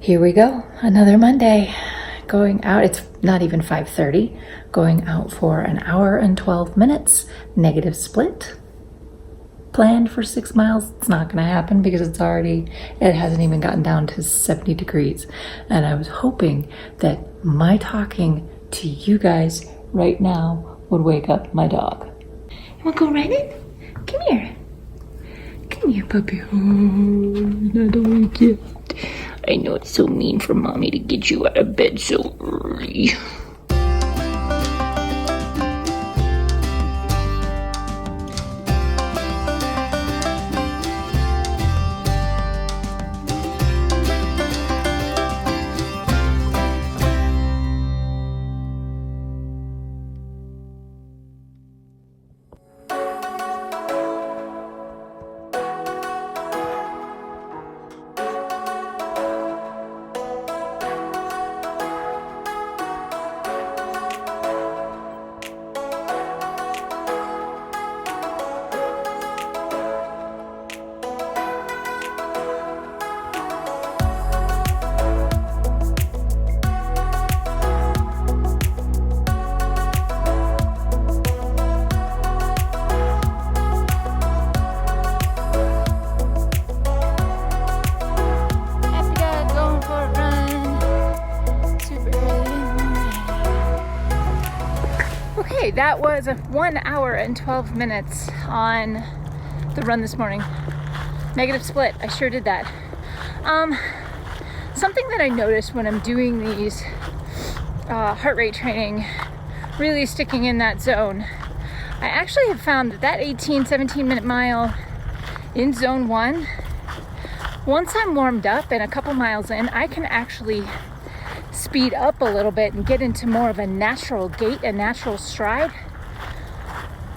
Here we go, another Monday. Going out, it's not even 5:30. Going out for an hour and 12 minutes. Negative split. Planned for 6 miles. It's not gonna happen because it hasn't even gotten down to 70 degrees. And I was hoping that my talking to you guys right now would wake up my dog. You wanna go running? Come here. Come here, puppy. Oh, not awake yet. I know it's so mean for mommy to get you out of bed so early. That was 1 hour and 12 minutes on the run this morning. Negative split, I sure did that. Something that I noticed when I'm doing these heart rate training, really sticking in that zone, I actually have found that 17 minute mile in zone 1, once I'm warmed up and a couple miles in, I can actually speed up a little bit and get into more of a natural gait, a natural stride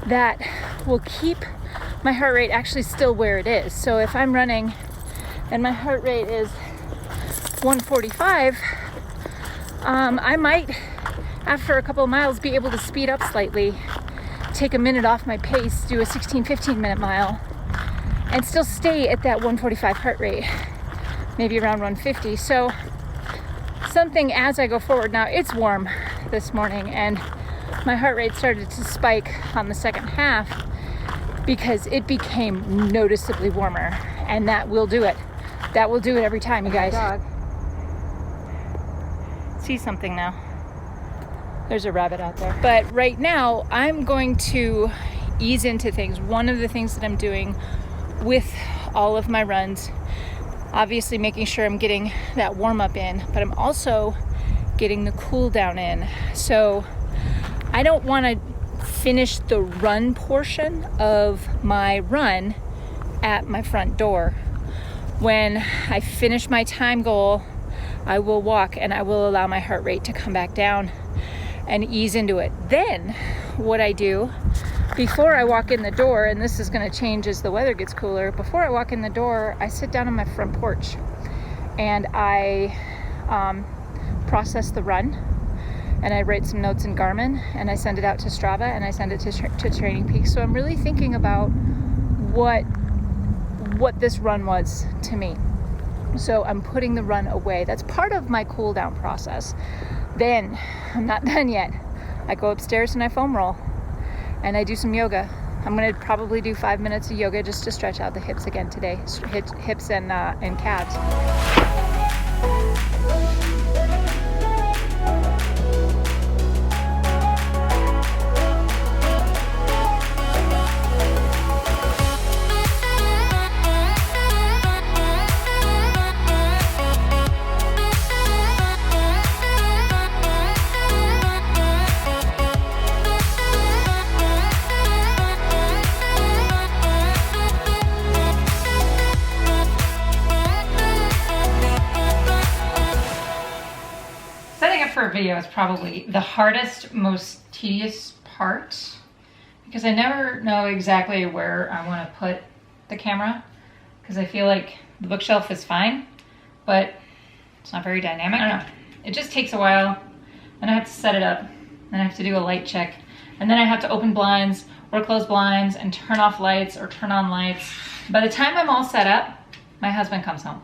that will keep my heart rate actually still where it is. So if I'm running and my heart rate is 145, I might, after a couple of miles, be able to speed up slightly, take a minute off my pace, do a 15 minute mile, and still stay at that 145 heart rate, maybe around 150. So something as I go forward. Now it's warm this morning and my heart rate started to spike on the second half because it became noticeably warmer, and that will do it. That will do it every time, you guys. Dog. See something now. There's a rabbit out there. But right now I'm going to ease into things. One of the things that I'm doing with all of my runs, obviously making sure I'm getting that warm up in, but I'm also getting the cool down in. So I don't want to finish the run portion of my run at my front door. When I finish my time goal, I will walk and I will allow my heart rate to come back down and ease into it. Then what I do before I walk in the door, and this is going to change as the weather gets cooler, before I walk in the door, I sit down on my front porch and I process the run, and I write some notes in Garmin, and I send it out to Strava, and I send it to Training Peaks. So I'm really thinking about what this run was to me. So I'm putting the run away. That's part of my cool down process. Then I'm not done yet. I go upstairs and I foam roll. And I do some yoga. I'm gonna probably do 5 minutes of yoga just to stretch out the hips again today. Hips and calves. For a video is probably the hardest, most tedious part, because I never know exactly where I want to put the camera, because I feel like the bookshelf is fine, but it's not very dynamic. I don't know. It just takes a while, and I have to set it up, then I have to do a light check, and then I have to open blinds or close blinds and turn off lights or turn on lights. By the time I'm all set up, my husband comes home.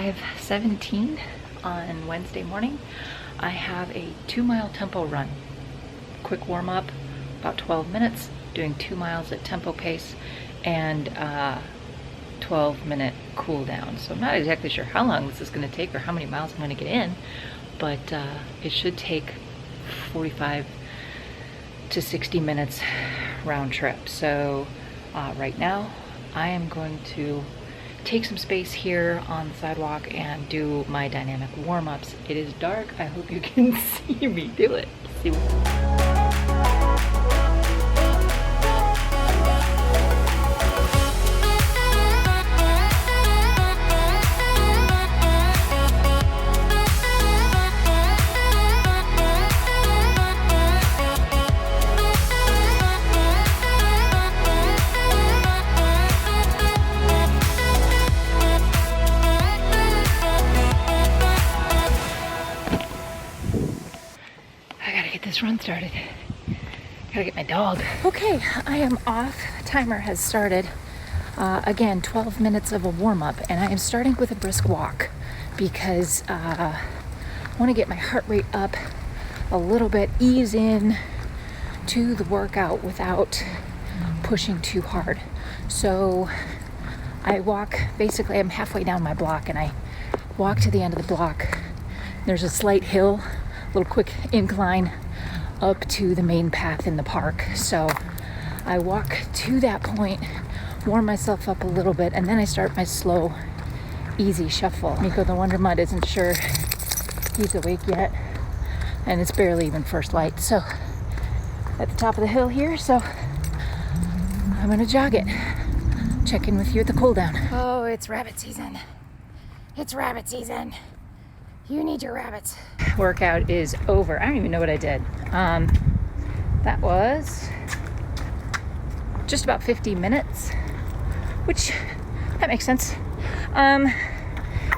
5:17 on Wednesday morning. I have a 2-mile tempo run. Quick warm up, about 12 minutes, doing 2 miles at tempo pace, and 12-minute cool down. So I'm not exactly sure how long this is going to take or how many miles I'm going to get in, but it should take 45 to 60 minutes round trip. So right now I am going to take some space here on the sidewalk and do my dynamic warm-ups. It is dark. I hope you can see me do it. Let's see run started. Gotta get my dog. Okay, I am off. Timer has started. Again, 12 minutes of a warm-up, and I am starting with a brisk walk because I want to get my heart rate up a little bit, ease in to the workout without pushing too hard. So I walk, basically I'm halfway down my block, and I walk to the end of the block. There's a slight hill, a little quick incline up to the main path in the park. So I walk to that point, warm myself up a little bit, and then I start my slow, easy shuffle. Miko the Wonder Mud isn't sure he's awake yet, and it's barely even first light. So at the top of the hill here, so I'm gonna jog it. Check in with you at the cool down. Oh, it's rabbit season. It's rabbit season. You need your rabbits. Workout is over. I don't even know what I did. That was just about 50 minutes, which that makes sense.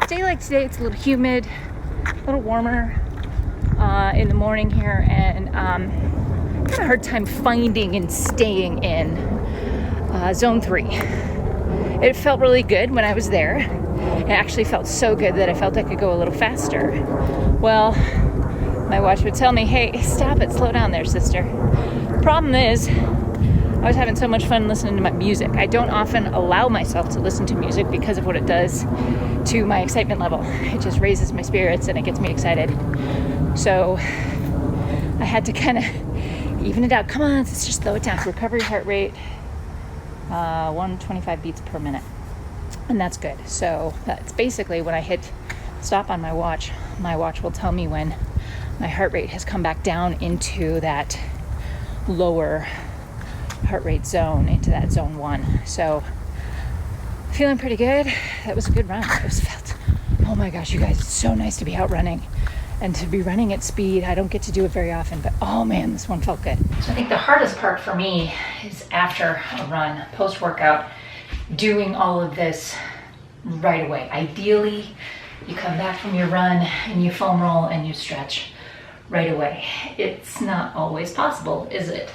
Day like today, it's a little humid, a little warmer in the morning here, and had a hard time finding and staying in zone 3. It felt really good when I was there. It actually felt so good that I felt I could go a little faster. Well, my watch would tell me, hey, stop it, slow down there, sister. Problem is, I was having so much fun listening to my music. I don't often allow myself to listen to music because of what it does to my excitement level. It just raises my spirits and it gets me excited. So I had to kind of even it out. Come on, let's just slow it down. Recovery heart rate, 125 beats per minute. And that's good. So that's basically when I hit stop on my watch will tell me when my heart rate has come back down into that lower heart rate zone, into that zone 1. So feeling pretty good. That was a good run. It was felt, oh my gosh, you guys, it's so nice to be out running and to be running at speed. I don't get to do it very often, but oh man, this one felt good. So I think the hardest part for me is after a run, post-workout, doing all of this right away. Ideally, you come back from your run and you foam roll and you stretch right away. It's not always possible, is it?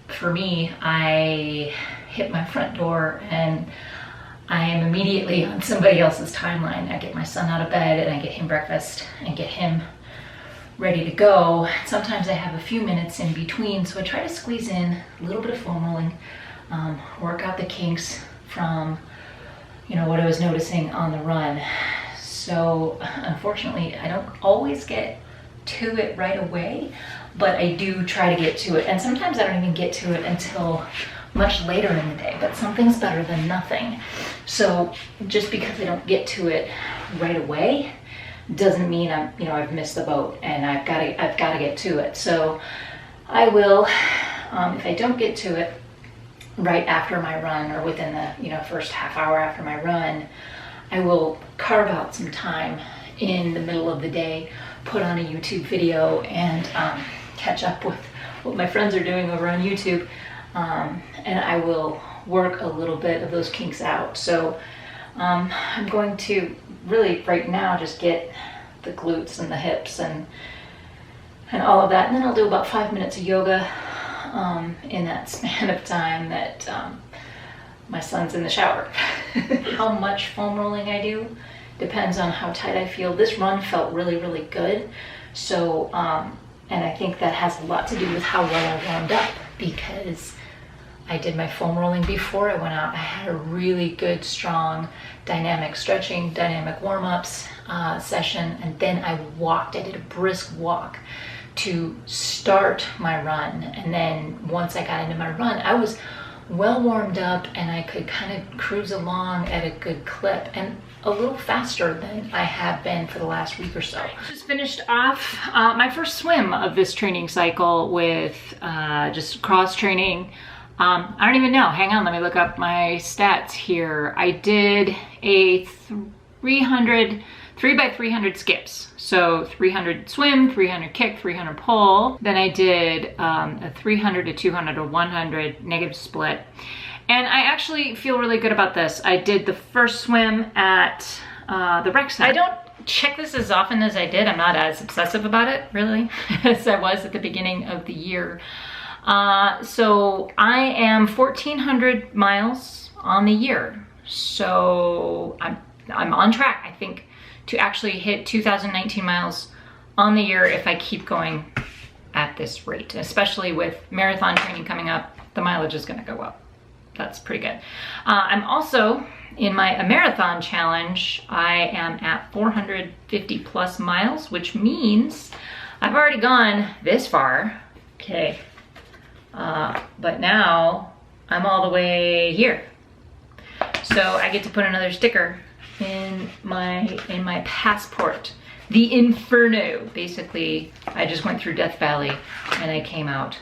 For me, I hit my front door and I am immediately on somebody else's timeline. I get my son out of bed and I get him breakfast and get him ready to go. Sometimes I have a few minutes in between, so I try to squeeze in a little bit of foam rolling, work out the kinks from what I was noticing on the run. So unfortunately, I don't always get to it right away, but I do try to get to it. And sometimes I don't even get to it until much later in the day, but something's better than nothing. So just because I don't get to it right away doesn't mean I've missed the boat and I've got to get to it. So I will, if I don't get to it right after my run or within the first half hour after my run, I will carve out some time in the middle of the day, put on a YouTube video and catch up with what my friends are doing over on YouTube, and I will work a little bit of those kinks out. So I'm going to really right now just get the glutes and the hips and all of that, and then I'll do about 5 minutes of yoga in that span of time that my son's in the shower. How much foam rolling I do Depends on how tight I feel. This run felt really, really good. So, and I think that has a lot to do with how well I warmed up, because I did my foam rolling before I went out. I had a really good, strong, dynamic stretching, dynamic warm-ups session, and then I walked. I did a brisk walk to start my run, and then once I got into my run, I was well warmed up and I could kind of cruise along at a good clip, and a little faster than I have been for the last week or so. Just finished off my first swim of this training cycle with just cross training. I don't even know, hang on, let me look up my stats here. I did a 3x300 skips. So 300 swim, 300 kick, 300 pull. Then I did a 300 to 200 or 100 negative split. And I actually feel really good about this. I did the first swim at the rec center. I don't check this as often as I did. I'm not as obsessive about it, really, as I was at the beginning of the year. So I am 1,400 miles on the year. So I'm on track, I think, to actually hit 2019 miles on the year if I keep going at this rate. Especially with marathon training coming up, the mileage is gonna go up. That's pretty good. I'm also in my Amerithon challenge. I am at 450 plus miles, which means I've already gone this far. Okay. But now I'm all the way here. So I get to put another sticker in my passport. The Inferno. Basically, I just went through Death Valley and I came out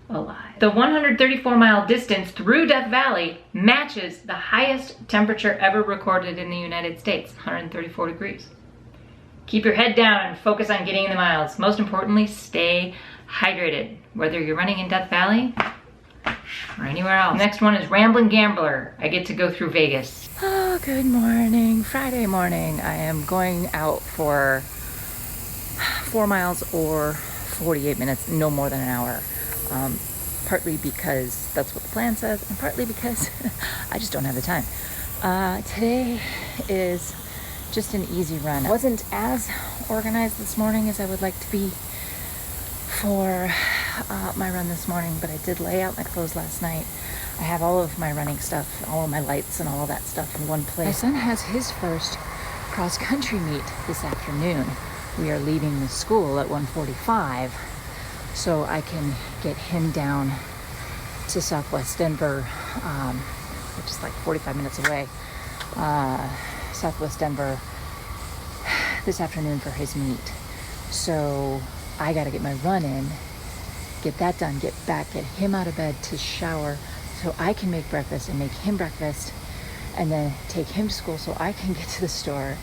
alive. The 134 mile distance through Death Valley matches the highest temperature ever recorded in the United States, 134 degrees. Keep your head down and focus on getting the miles. Most importantly, stay hydrated, whether you're running in Death Valley or anywhere else. Next one is Ramblin' Gambler. I get to go through Vegas. Oh, good morning. Friday morning. I am going out for 4 miles or 48 minutes, no more than an hour. Partly because that's what the plan says, and partly because I just don't have the time. Today is just an easy run. I wasn't as organized this morning as I would like to be for my run this morning, but I did lay out my clothes last night. I have all of my running stuff, all of my lights and all of that stuff in one place. My son has his first cross-country meet this afternoon. We are leaving the school at 1:45, so I can get him down to Southwest Denver, which is like 45 minutes away, Southwest Denver, this afternoon for his meet. So I got to get my run in, get that done, get back, get him out of bed to shower so I can make breakfast and make him breakfast, and then take him to school so I can get to the store.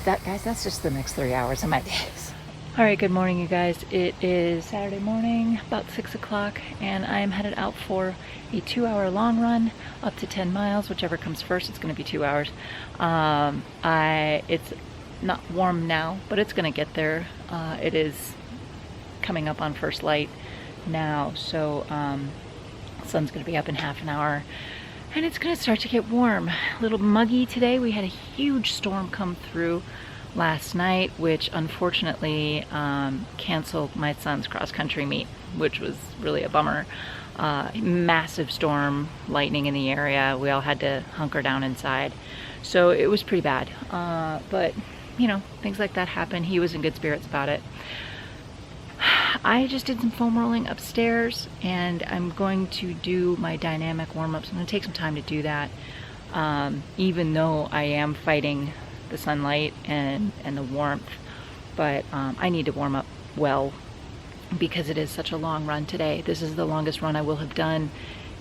That, guys, that's just the next 3 hours of my days. All right, good morning, you guys. It is Saturday morning, about 6 o'clock, and I'm headed out for a 2-hour long run, up to 10 miles, whichever comes first. It's gonna be 2 hours. It's not warm now, but it's gonna get there. It is coming up on first light now, so sun's gonna be up in half an hour, and it's gonna start to get warm. A little muggy today. We had a huge storm come through last night, which unfortunately canceled my son's cross-country meet, which was really a bummer. Massive storm, lightning in the area. We all had to hunker down inside, so it was pretty bad. But you know, things like that happen. He was in good spirits about it. I just did some foam rolling upstairs, and I'm going to do my dynamic warm-ups. I'm going to take some time to do that, even though I am fighting the sunlight and the warmth, but I need to warm up well because it is such a long run today. This is the longest run I will have done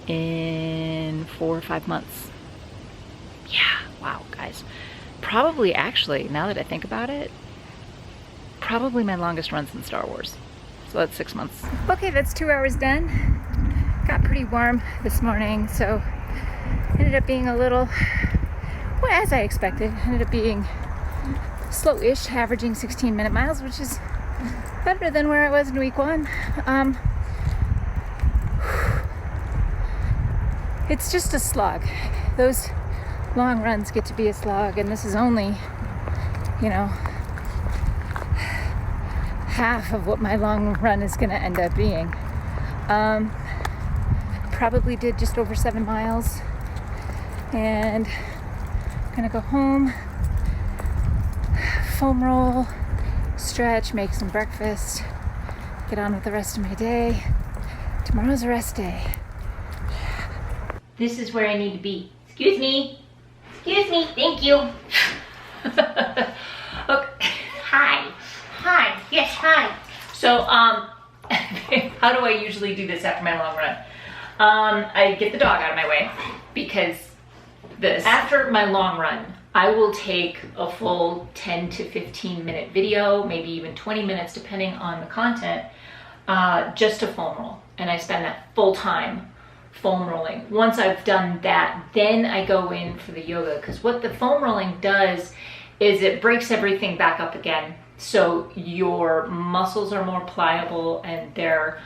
in 4 or 5 months. Yeah, wow, guys. Probably, actually, now that I think about it, probably my longest run since Star Wars. So that's 6 months. Okay, that's 2 hours done. Got pretty warm this morning, so ended up being a little, well, as I expected, ended up being slow-ish, averaging 16-minute miles, which is better than where I was in week 1. It's just a slog. Those long runs get to be a slog, and this is only you know, half of what my long run is gonna end up being. Probably did just over 7 miles, and I'm gonna go home, foam roll, stretch, make some breakfast, get on with the rest of my day. Tomorrow's a rest day. This is where I need to be. Excuse me. Excuse me. Thank you. Okay. Hi. Hi. Yes, hi. So, how do I usually do this after my long run? I get the dog out of my way because after my long run, I will take a full 10 to 15 minute video, maybe even 20 minutes depending on the content, just to foam roll. And I spend that full time foam rolling. Once I've done that, then I go in for the yoga, because what the foam rolling does is it breaks everything back up again. So your muscles are more pliable and they're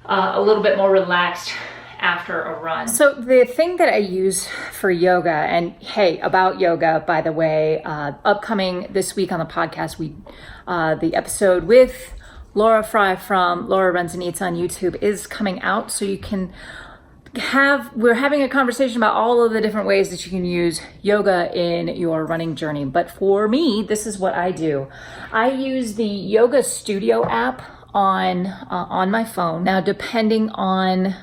a little bit more relaxed after a run. So the thing that I use for yoga, and hey, about yoga, by the way, upcoming this week on the podcast, the episode with Laura Fry from Laura Runs and Eats on YouTube is coming out, so you can we're having a conversation about all of the different ways that you can use yoga in your running journey. But for me, this is what I do. I use the Yoga Studio app on my phone. Now, depending on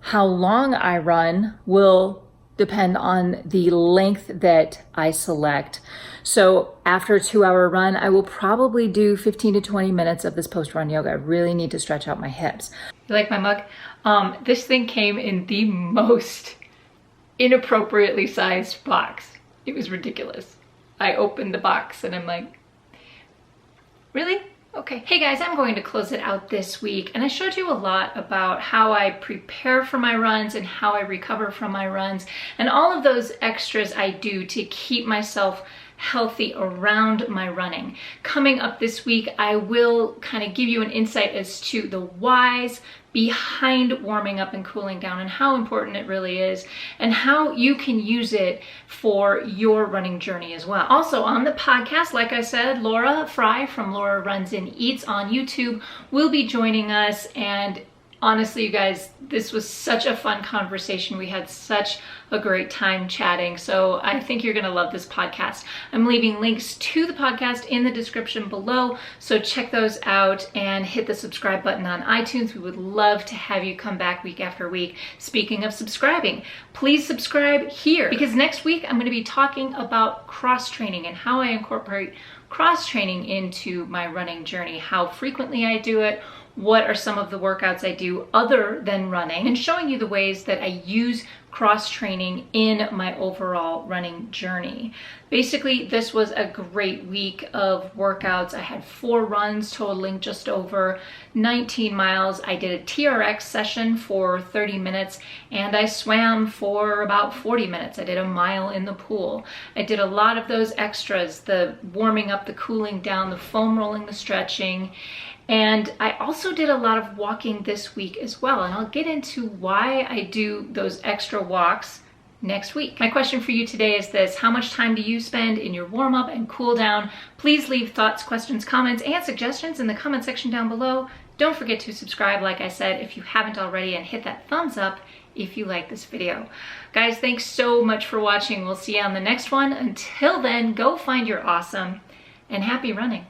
how long I run will depend on the length that I select. So after a 2-hour run, I will probably do 15 to 20 minutes of this post-run yoga. I really need to stretch out my hips. You like my mug? This thing came in the most inappropriately sized box. It was ridiculous. I opened the box and I'm like, really? Okay. Hey guys, I'm going to close it out this week, and I showed you a lot about how I prepare for my runs and how I recover from my runs and all of those extras I do to keep myself healthy around my running. Coming up this week, I will kind of give you an insight as to the whys behind warming up and cooling down and how important it really is and how you can use it for your running journey as well. Also on the podcast, like I said, Laura Fry from Laura Runs and Eats on YouTube will be joining us, and honestly, you guys, this was such a fun conversation. We had such a great time chatting. So I think you're going to love this podcast. I'm leaving links to the podcast in the description below. So check those out and hit the subscribe button on iTunes. We would love to have you come back week after week. Speaking of subscribing, please subscribe here, because next week I'm going to be talking about cross training and how I incorporate cross training into my running journey, how frequently I do it, what are some of the workouts I do other than running, and showing you the ways that I use cross training in my overall running journey. Basically, this was a great week of workouts. I had 4 runs totaling just over 19 miles. I did a TRX session for 30 minutes and I swam for about 40 minutes. I did a mile in the pool. I did a lot of those extras, the warming up, the cooling down, the foam rolling, the stretching. And I also did a lot of walking this week as well, and I'll get into why I do those extra walks next week. My question for you today is this: how much time do you spend in your warm-up and cool down? Please leave thoughts, questions, comments, and suggestions in the comment section down below. Don't forget to subscribe, like I said, if you haven't already, and hit that thumbs up if you like this video. Guys, thanks so much for watching. We'll see you on the next one. Until then, go find your awesome and happy running.